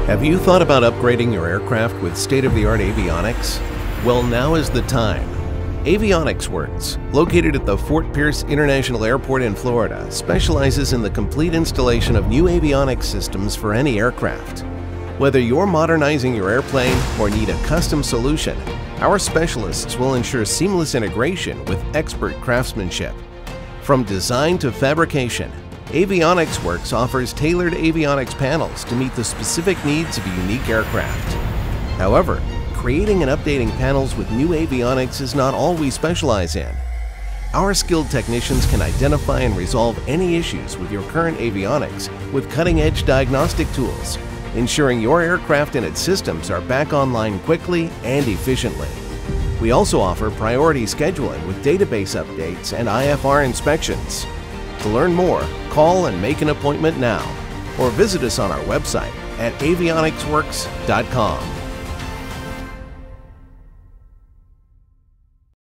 Have you thought about upgrading your aircraft with state-of-the-art avionics? Well, now is the time. Avionics Works, located at the Fort Pierce International Airport in Florida, specializes in the complete installation of new avionics systems for any aircraft. Whether you're modernizing your airplane or need a custom solution, our specialists will ensure seamless integration with expert craftsmanship. From design to fabrication, Avionics Works offers tailored avionics panels to meet the specific needs of a unique aircraft. However, creating and updating panels with new avionics is not all we specialize in. Our skilled technicians can identify and resolve any issues with your current avionics with cutting-edge diagnostic tools, ensuring your aircraft and its systems are back online quickly and efficiently. We also offer priority scheduling with database updates and IFR inspections. To learn more, call and make an appointment now, or visit us on our website at avionicsworks.com.